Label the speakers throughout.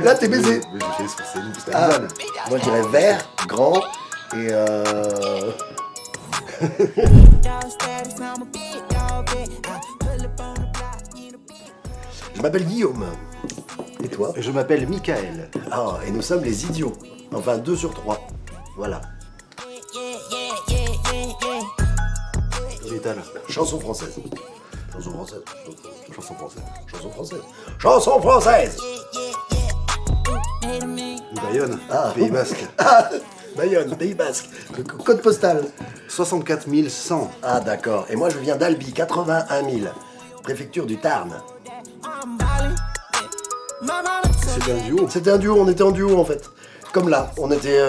Speaker 1: Là, t'es baisé.
Speaker 2: Mais je fais c'est une
Speaker 1: Ah,
Speaker 2: vanne.
Speaker 1: moi, je dirais vert, grand et Je m'appelle Guillaume. Et toi?
Speaker 2: Je m'appelle Michael.
Speaker 1: Ah, et nous sommes les idiots. Enfin, 2 sur 3. Voilà.
Speaker 2: Métal.
Speaker 1: Chanson française. Chanson française.
Speaker 2: Chanson française.
Speaker 1: Chanson française. Chanson française.
Speaker 2: Bayonne.
Speaker 1: Ah.
Speaker 2: Pays Basque.
Speaker 1: Ah, Bayonne, Pays Basque. Le code postal.
Speaker 2: 64 100.
Speaker 1: Ah, d'accord. Et moi, je viens d'Albi, 81 000. Préfecture du Tarn.
Speaker 2: C'était un duo.
Speaker 1: C'était un duo, on était en duo en fait. Comme là, on était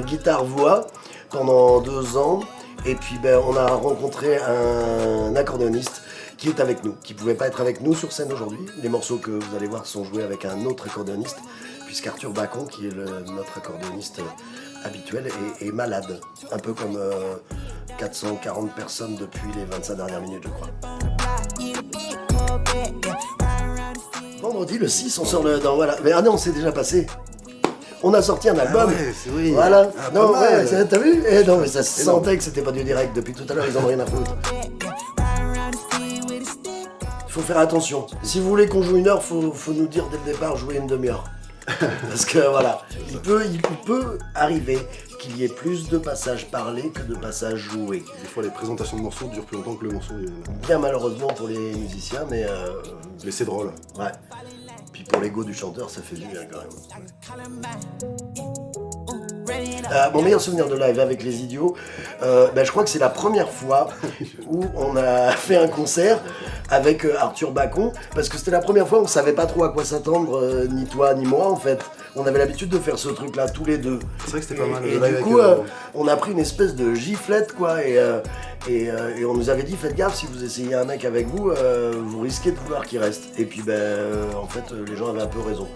Speaker 1: guitare-voix pendant 2 ans. Et puis on a rencontré un accordéoniste qui est avec nous, qui pouvait pas être avec nous sur scène aujourd'hui. Les morceaux que vous allez voir sont joués avec un autre accordéoniste, puisqu'Arthur Bacon, qui est notre accordéoniste habituel, est malade. Un peu comme 440 personnes depuis les 25 dernières minutes, je crois. Vendredi, le 6, on sort voilà. Mais non, c'est déjà passé. On a sorti un album.
Speaker 2: Ah ouais, c'est vrai.
Speaker 1: Voilà.
Speaker 2: Ah,
Speaker 1: non,
Speaker 2: pas mal.
Speaker 1: ouais, t'as vu? Non, mais ça se
Speaker 2: Énorme.
Speaker 1: sentait que c'était pas du direct. Depuis tout à l'heure, ils en ont rien à foutre. Il faut faire attention. Si vous voulez qu'on joue 1 heure, faut nous dire dès le départ, jouer une demi-heure. Parce que voilà, il peut arriver qu'il y ait plus de passages parlés que de passages joués.
Speaker 2: Des fois, les présentations de morceaux durent plus longtemps que le morceau.
Speaker 1: Bien malheureusement pour les musiciens, mais
Speaker 2: Mais c'est drôle.
Speaker 1: ouais. Puis pour l'ego du chanteur, ça fait du bien quand même. Mon meilleur souvenir de live avec les idiots, je crois que c'est la première fois où on a fait un concert avec Arthur Bacon, parce que c'était la première fois où on savait pas trop à quoi s'attendre, ni toi ni moi en fait. On avait l'habitude de faire ce truc là tous les deux.
Speaker 2: C'est vrai que c'était pas mal.
Speaker 1: Et
Speaker 2: le
Speaker 1: du
Speaker 2: live
Speaker 1: coup,
Speaker 2: avec,
Speaker 1: on a pris une espèce de giflette quoi, et on nous avait dit faites gaffe, si vous essayez un mec avec vous, vous risquez de vouloir qu'il reste. Et puis en fait les gens avaient un peu raison.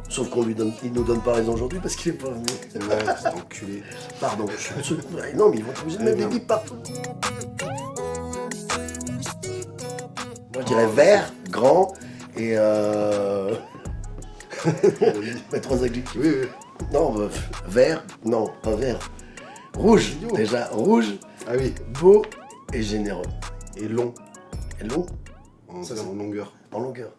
Speaker 1: Sauf qu'on il nous donne pas raison aujourd'hui parce qu'il est pas venu.
Speaker 2: Ouais, c'est enculé.
Speaker 1: Pardon, non mais ils vont être obligés de mettre des bips partout. Moi je dirais vert, grand et mais 3 adjectifs.
Speaker 2: Oui, oui.
Speaker 1: Non, vert, non, pas vert. Rouge,
Speaker 2: Idiot.
Speaker 1: déjà, rouge,
Speaker 2: Ah oui.
Speaker 1: beau et généreux.
Speaker 2: Et long.
Speaker 1: Et long,
Speaker 2: En,
Speaker 1: Ça,
Speaker 2: en longueur.
Speaker 1: en longueur.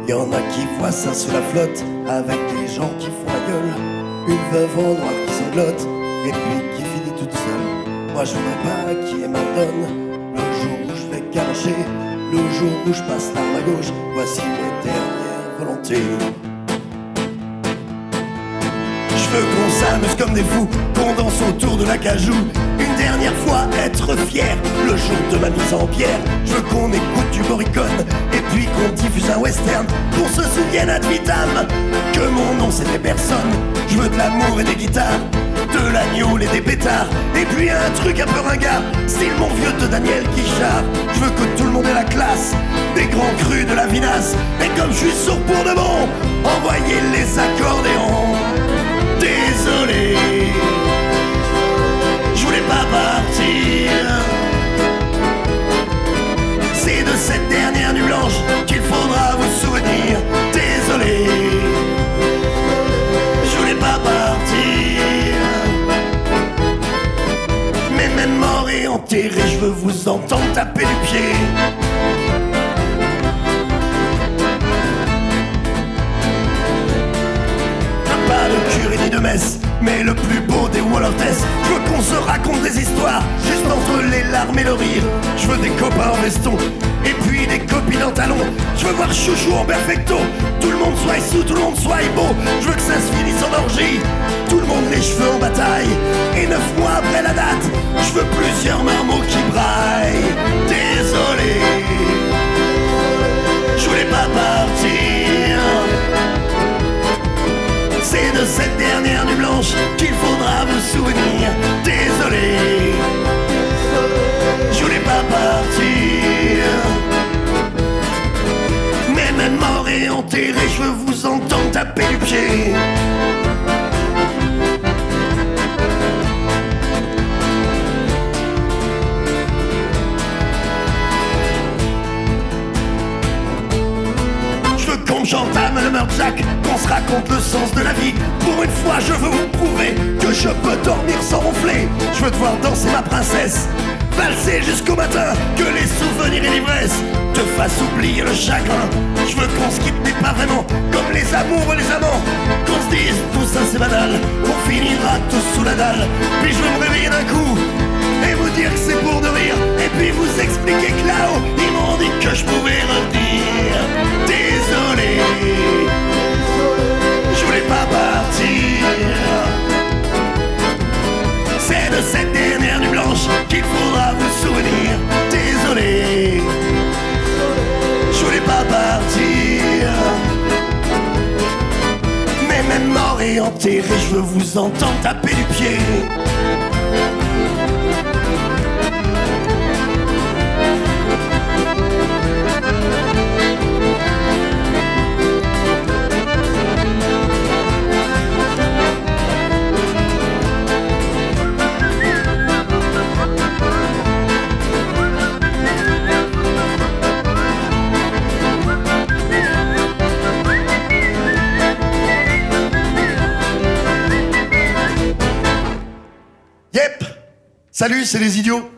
Speaker 1: Y'en a qui voient ça sous la flotte, avec des gens qui font la gueule, une veuve en noir qui sanglote, et puis qui finit toute seule. Moi je voudrais pas qu'il y ait ma donne, le jour où je vais garocher, le jour où je passe l'arme à gauche, voici mes dernières volontés. Je veux qu'on s'amuse comme des fous, qu'on danse autour de la cajou. Une dernière fois être fier, le jour de ma mise en pierre. Je veux qu'on écoute du Morricone, et puis qu'on diffuse un western. Qu'on se souvienne ad vitam, que mon nom c'était personne. Je veux de l'amour et des guitares, de l'agneau et des pétards. Et puis un truc un peu ringard, style mon vieux de Daniel Guichard. Je veux que tout le monde ait la classe, des grands crus de la vinasse. Et comme je suis sourd pour de bon, envoyez les accordéons. Désolé, je voulais pas partir. C'est de cette dernière nuit blanche qu'il faudra vous souvenir. Désolé, je voulais pas partir. Mais même mort et enterré, je veux vous entendre taper du pied. Pas de curé ni de messe, mais le plus beau des Wallertess. Je veux qu'on se raconte des histoires, juste entre les larmes et le rire. Je veux des copains en veston, et puis des copines en talons. Je veux voir chouchou en perfecto, tout le monde soit sous, tout le monde soit beau. Je veux que ça se finisse en orgie, tout le monde les cheveux en bataille. Et 9 mois après la date, je veux plusieurs marmots qui braillent. Désolé, je voulais pas parler. et enterré, je veux vous entendre taper du pied. Je veux qu'on j'entame le meurtre-jack, qu'on se raconte le sens de la vie. Pour une fois, je veux vous prouver que je peux dormir sans ronfler. Je veux te voir danser ma princesse, valser jusqu'au matin, que les souvenirs et l'ivresse te fassent oublier le chagrin. Je veux qu'on se quitte mais pas vraiment, comme les amours et les amants. Qu'on se dise tout ça c'est banal, on finira tous sous la dalle. Puis je veux me réveiller d'un coup et vous dire que c'est pour de rire, et puis vous expliquer que là-haut ils m'ont dit que je pouvais revenir. Désolé, je voulais pas partir. C'est de cette dernière nuit blanche qu'il faudra vous souvenir. Désolé, je voulais pas partir. Mais même mort et enterré, je veux vous entendre taper du pied. Yep. Salut, c'est les idiots.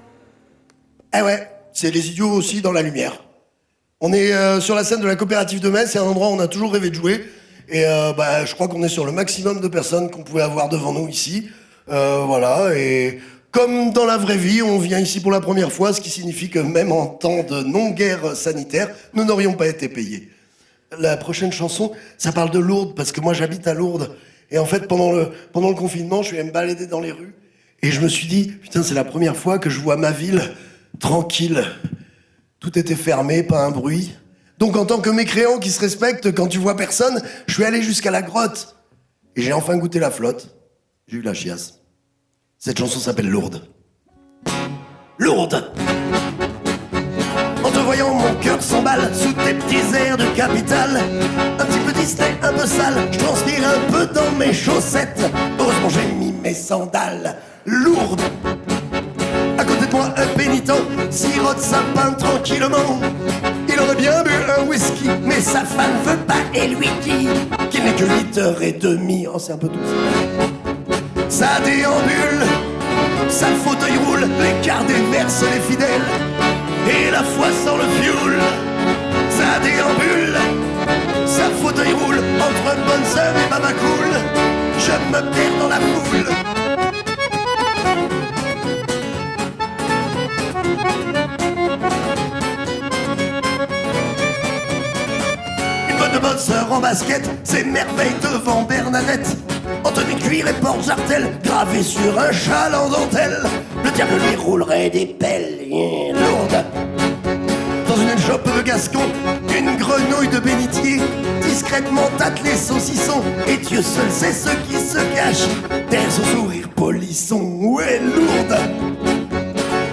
Speaker 1: Eh ouais, c'est les idiots aussi dans la lumière. On est sur la scène de la coopérative de Metz, c'est un endroit où on a toujours rêvé de jouer. Et je crois qu'on est sur le maximum de personnes qu'on pouvait avoir devant nous ici. Voilà, et comme dans la vraie vie, on vient ici pour la première fois, ce qui signifie que même en temps de non-guerre sanitaire, nous n'aurions pas été payés. La prochaine chanson, ça parle de Lourdes, parce que moi j'habite à Lourdes. Et en fait, pendant le confinement, je suis allé me balader dans les rues. Et je me suis dit, putain, c'est la première fois que je vois ma ville tranquille. Tout était fermé, pas un bruit. Donc en tant que mécréant qui se respecte, quand tu vois personne, je suis allé jusqu'à la grotte. Et j'ai enfin goûté la flotte. J'ai eu la chiasse. Cette chanson s'appelle Lourdes. Lourdes. En te voyant, mon cœur s'emballe sous tes petits airs de capitale. Un petit peu Disney, un peu sale, je transpire un peu dans mes chaussettes. Heureusement j'ai mis mes sandales. Lourdes. À côté de moi, un pénitent sirote sa pain tranquillement. Il aurait bien bu un whisky, mais sa femme veut pas et lui dit qu'il n'est que 8h30. Oh, c'est un peu doux ça. Ça déambule, sa fauteuil roule, les quarts déversent les fidèles. Et la foi sans le fioul, ça déambule, sa fauteuil roule entre bonne sœur et baba cool. Je me perds dans la foule. Une bonne sœur en basket, c'est merveille devant Bernadette. En tenue cuir et porte-jartel, gravé sur un châle en dentelle. Le diable lui roulerait des pelles lourdes. Dans une chope de Gascon, une grenouille de bénitier discrètement tâte les saucissons. Et Dieu seul sait ce qui se cache derrière son sourire polisson. Ouais, lourde.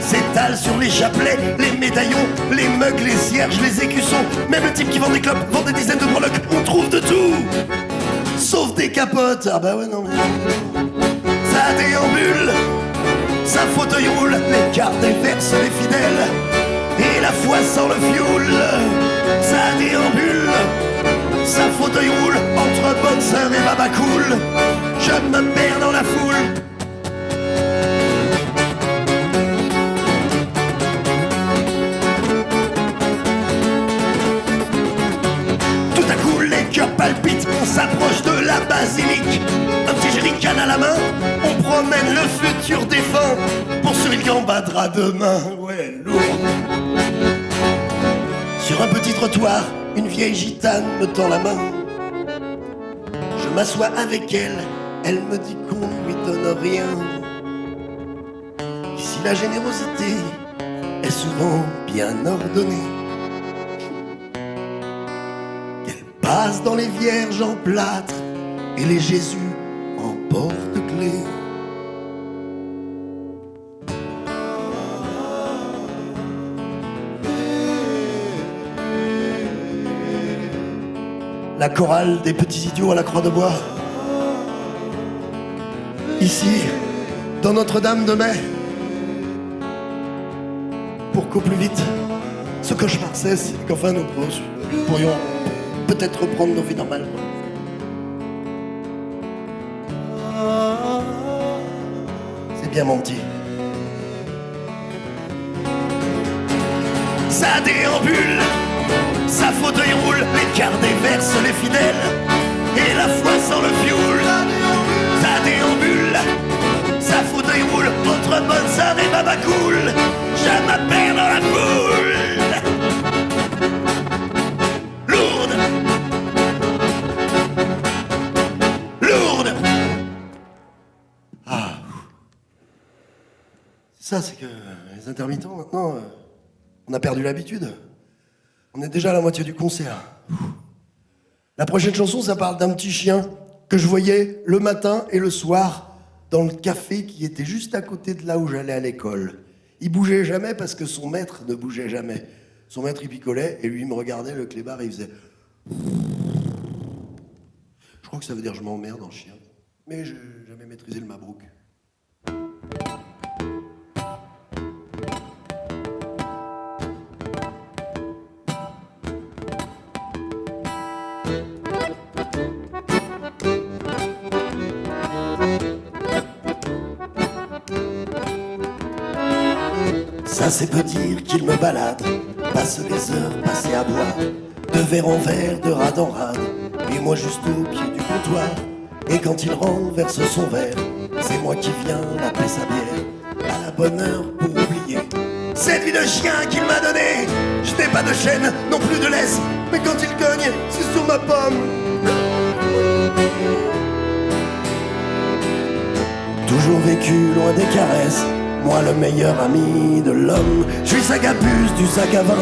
Speaker 1: S'étale sur les chapelets, les médaillons, les mugs, les cierges, les écussons. Même le type qui vend des clopes vend des dizaines de breloques. On trouve de tout, sauf des capotes. Ah bah ouais, non mais... Ça déambule, sa fauteuil roule, les cartes déversent les fidèles. Et la foi sans le fioul, ça déambule, sa fauteuil roule entre bonne sœur et baba cool. Je me perds dans la foule. Tout à coup les cœurs palpitent, on s'approche de la basilique. Un petit jerrycan à la main, on promène le futur défunt pour celui qui en battra demain. Ouais, lourd. Sur un petit trottoir, une vieille gitane me tend la main. Je m'assois avec elle, elle me dit qu'on ne lui donne rien. Ici la générosité est souvent bien ordonnée. Qu'elle passe dans les vierges en plâtre et les Jésus en porte-clés. la chorale des petits idiots à la Croix de Bois. Ici, dans Notre-Dame de Mai, pour qu'au plus vite, ce cauchemar cesse et qu'enfin nous pourrions peut-être reprendre nos vies normales. C'est bien mon petit. Ça déambule, sa fauteuil roule, les quarts déversent les fidèles, et la foi sans le fioul. Ça déambule, sa fauteuil roule, votre bonne sœur et baba cool. Je m'appelle dans la foule. Lourde, lourde. Ah. Ça, c'est que les intermittents, maintenant, on a perdu l'habitude. On est déjà à la moitié du concert. La prochaine chanson, ça parle d'un petit chien que je voyais le matin et le soir dans le café qui était juste à côté de là où j'allais à l'école. Il bougeait jamais parce que son maître ne bougeait jamais. Son maître, il picolait et lui, il me regardait, le clébard, et il faisait... Je crois que ça veut dire je m'emmerde en chien. Mais j'ai jamais maîtrisé le mabrouk. Ça c'est peut dire qu'il me balade, passe les heures passées à boire, de verre en verre, de rade en rade, et moi juste au pied du comptoir. Et quand il renverse son verre, c'est moi qui viens l'appeler sa bière, à la bonne heure pour oublier cette vie de chien qu'il m'a donnée. Je n'ai pas de chaîne, non plus de laisse, mais quand il cogne, c'est sur ma pomme. Toujours vécu loin des caresses, moi le meilleur ami de l'homme. Je suis sac à puce du sac à vin,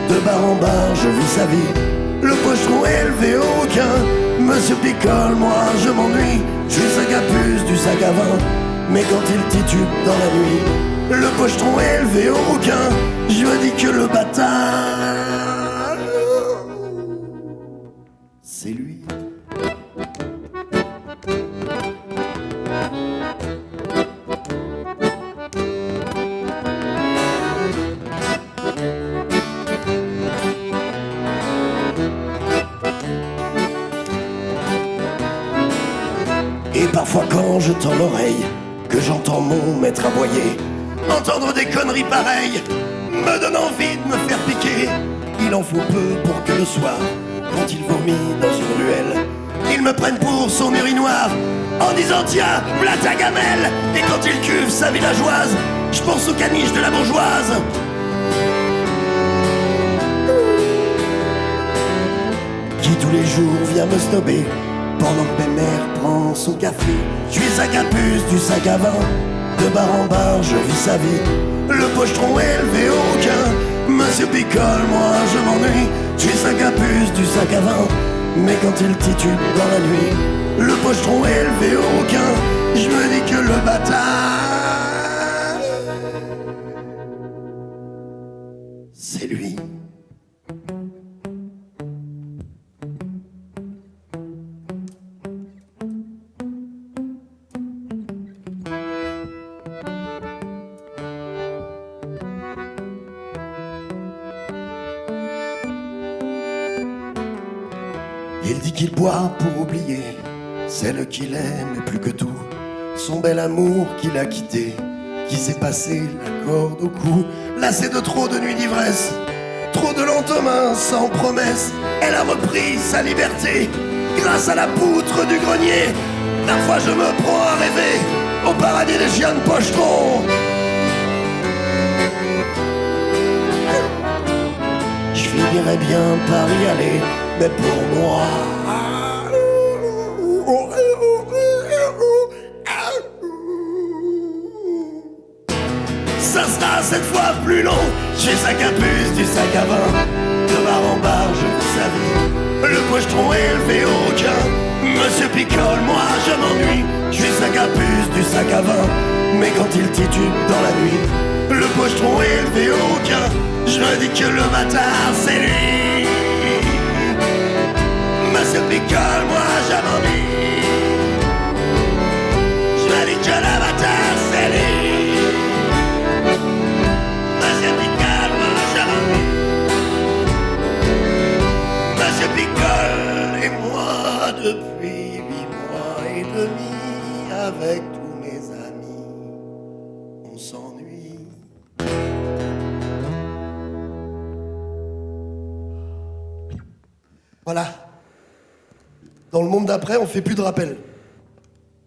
Speaker 1: de bar en bar je vis sa vie. Le pochetron élevé au requin, Monsieur Picole, moi je m'ennuie. Je suis sac à puce du sac à vin, mais quand il titube dans la nuit, le pochetron élevé au requin, je me dis que le bâtard, c'est lui. Et parfois quand je tends l'oreille, que j'entends mon maître aboyer, entendre des conneries pareilles me donne envie de me faire piquer. Il en faut peu pour que le soir, quand il vomit dans une ruelle, il me prenne pour son urinoir en disant tiens, v'là ta gamelle. Et quand il cuve sa villageoise, je pense aux caniches de la bourgeoise. Qui tous les jours vient me snobber pendant que ma mère prend son café. Je suis sac à puce du sac à vin, de bar en bar je vis sa vie. Le pochetron élevé au requin, Monsieur Picole, moi je m'ennuie. Je suis sac à puce du sac à vin, mais quand il titube dans la nuit, le pochetron élevé au requin, je me dis que le bâtard, c'est lui. Il dit qu'il boit pour oublier celle qu'il aime et plus que tout, son bel amour qu'il a quitté, qui s'est passé la corde au cou. Lassé de trop de nuits d'ivresse, trop de lendemains sans promesse, elle a repris sa liberté grâce à la poutre du grenier. Parfois je me prends à rêver au paradis des chiens de pochetron. Je finirais bien par y aller, mais pour moi, ça sera cette fois plus long. J'ai sac à puce du sac à vin, de bar en bar je vis sa vie. Le pochetron élevé au requin, Monsieur Picole, moi je m'ennuie. Je suis sac à puce du sac à vin, mais quand il titube dans la nuit, le pochetron élevé au requin, je me dis que le bâtard c'est lui. Monsieur avec tous mes amis, on s'ennuie. Voilà. Dans le monde d'après, on fait plus de rappel.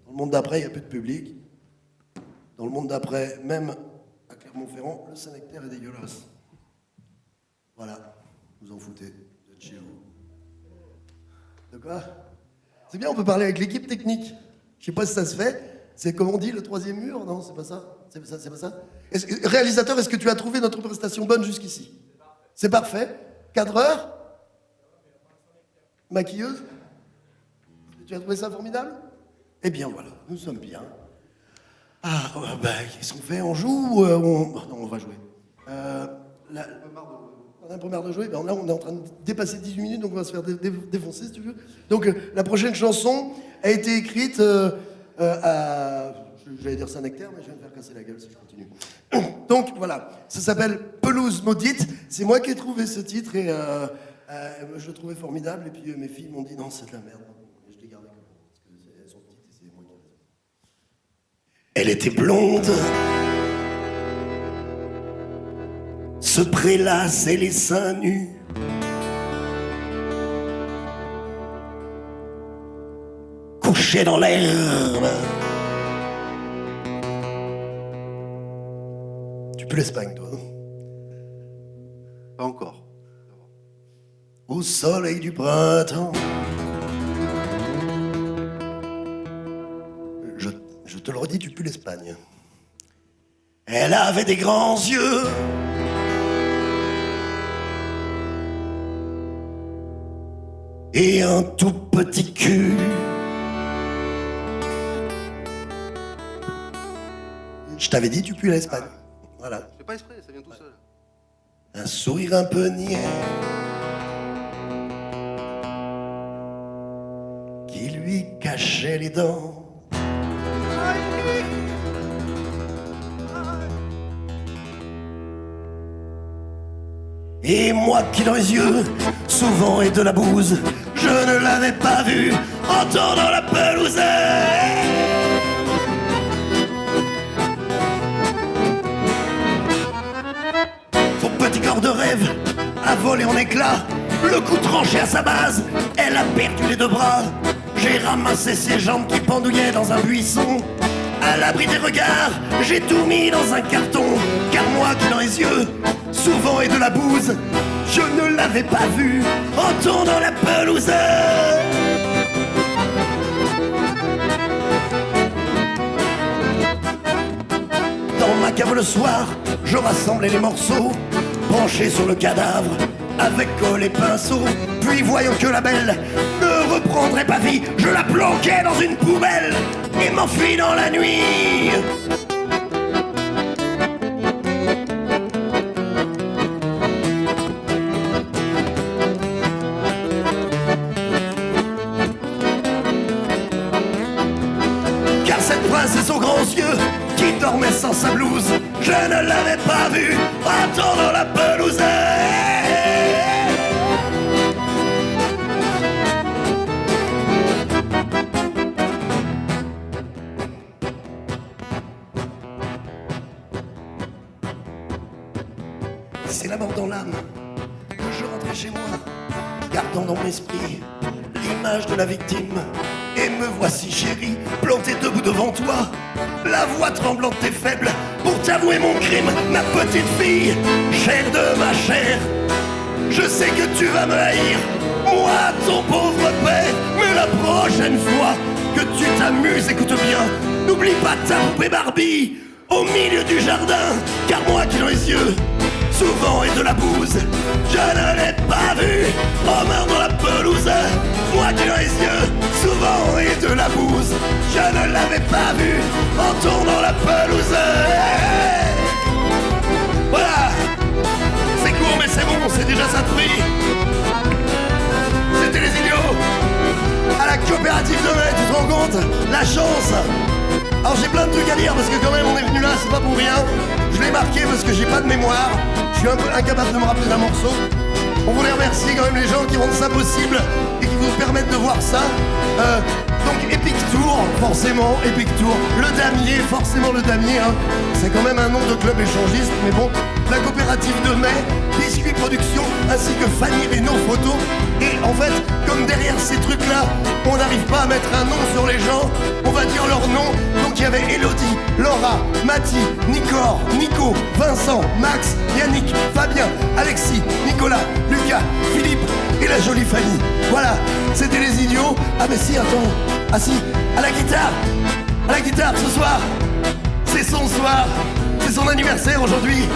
Speaker 1: Dans le monde d'après, il n'y a plus de public. Dans le monde d'après, même à Clermont-Ferrand, le Saint-Nectaire est dégueulasse. Voilà. Vous en foutez. Vous êtes chez vous. De quoi? C'est bien, on peut parler avec l'équipe technique. Je sais pas si ça se fait. C'est comme on dit, le troisième mur? Non, c'est pas ça. C'est pas ça. Réalisateur, est-ce que tu as trouvé notre prestation bonne jusqu'ici? C'est parfait. Cadreur? Maquilleuse? Tu as trouvé ça formidable? Eh bien voilà, nous sommes bien. Ah, qu'est-ce qu'on fait? On joue ou non, on va jouer. On a un peu marre de jouer. Ben là, on est en train de dépasser 18 minutes, donc on va se faire défoncer, si tu veux. Donc, la prochaine chanson a été écrite à... J'allais dire Saint-Nectaire, mais je vais me faire casser la gueule si je continue. Donc, voilà. Ça s'appelle Pelouse maudite. C'est moi qui ai trouvé ce titre et je le trouvais formidable. Et puis, mes filles m'ont dit, non, c'est de la merde. Et je l'ai gardé comme ça, parce qu'elles sont petites et c'est moi qui ai raison. Elle était blonde, se prélassait les seins nus. Couchait dans l'herbe. Tu peux l'Espagne, toi, non?
Speaker 2: Pas encore.
Speaker 1: Au soleil du printemps. Je te le redis, tu pues l'Espagne. Elle avait des grands yeux. Et un tout petit cul. Je t'avais dit, tu pues l'Espagne. Voilà.
Speaker 2: Je fais pas exprès, ça vient tout seul.
Speaker 1: Un sourire un peu niais qui lui cachait les dents. Et moi qui dans les yeux, souvent et de la bouse, je ne l'avais pas vue entendant la pelouse. Son petit corps de rêve a volé en éclats, le coup tranché à sa base, elle a perdu les deux bras. J'ai ramassé ses jambes qui pendouillaient dans un buisson. À l'abri des regards, j'ai tout mis dans un carton. Car moi qui dans les yeux, souvent et de la bouse, je ne l'avais pas vue entendant la pelouse. Dans ma cave le soir, je rassemblais les morceaux, penché sur le cadavre, avec colle et pinceau. Puis voyant que la belle ne reprendrait pas vie, je la planquais dans une poubelle et m'enfuis dans la nuit. Car cette princesse aux grands yeux qui dormait sans sa blouse, je ne l'avais pas vue attendant la pelouse. C'est la mort dans l'âme que je rentrais chez moi, gardant dans mon esprit l'image de la victime. Et me voici chérie, plantée debout devant toi, la voix tremblante et faible pour t'avouer mon crime. Ma petite fille, chair de ma chair, je sais que tu vas me haïr, moi ton pauvre père. Mais la prochaine fois que tu t'amuses, écoute bien, n'oublie pas ta poupée Barbie au milieu du jardin. Car moi qui dans les yeux, souvent et de la bouse, je ne l'ai pas vue en dans la pelouse. Moi qui dans les yeux, souvent et de la bouse, je ne l'avais pas vue en tournant la pelouse. Voilà, c'est court mais c'est bon, c'est déjà ça de prix. C'était les idiots à la coopérative de mai, tu te rends compte? La chance. Alors j'ai plein de trucs à dire parce que quand même on est venu là, c'est pas pour rien. Je l'ai marqué parce que j'ai pas de mémoire, je suis un peu incapable de me rappeler d'un morceau. On voulait remercier quand même les gens qui rendent ça possible et qui vous nous permettre de voir ça. Donc Epic Tour, forcément, Epic Tour. Le Damier, forcément le Damier, hein. C'est quand même un nom de club échangiste, mais bon. La coopérative de Mai, Biscuit Production, ainsi que Fanny Reno Photo. Et en fait, comme derrière ces trucs-là, on n'arrive pas à mettre un nom sur les gens, on va dire leur nom. Donc il y avait Elodie, Laura, Mathie, Nicor, Nico, Vincent, Max, Yannick, Fabien, Alexis, Nicolas, Lucas, Philippe et la jolie Fanny. Voilà, c'était les idiots. Ah mais si, attends. Ah si, à la guitare ce soir. C'est son soir, c'est son anniversaire aujourd'hui.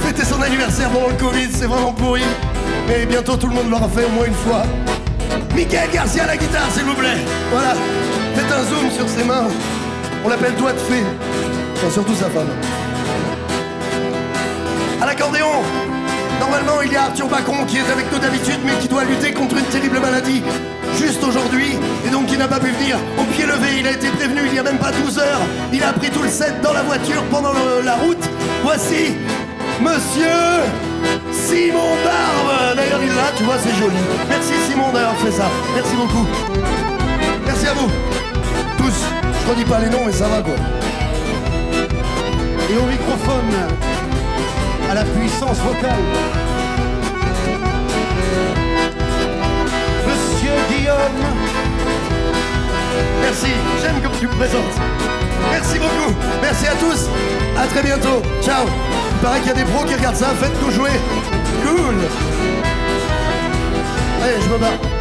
Speaker 1: Fêter son anniversaire pendant le Covid, c'est vraiment pourri. Mais bientôt tout le monde l'aura fait au moins une fois. Michael Garcia à la guitare, s'il vous plaît. Voilà, faites un zoom sur ses mains. On l'appelle doigt de fée. Enfin, surtout sa femme. À l'accordéon, normalement il y a Arthur Bacon qui est avec nous d'habitude, mais qui doit lutter contre une terrible maladie juste aujourd'hui, et donc il n'a pas pu venir au pied levé. Il a été prévenu il y a même pas 12 heures. Il a pris tout le set dans la voiture pendant la route. Voici Monsieur Simon Barbe. D'ailleurs il est là, tu vois, c'est joli. Merci Simon d'avoir fait ça. Merci beaucoup. Merci à vous tous. Je redis pas les noms mais ça va quoi.
Speaker 3: Et au microphone, à la puissance vocale, Monsieur Guillaume.
Speaker 1: Merci, j'aime comme tu me présentes. Merci beaucoup, merci à tous. À très bientôt, ciao. Il paraît qu'il y a des pros qui regardent ça, faites-nous jouer. Cool. Allez, je me barre.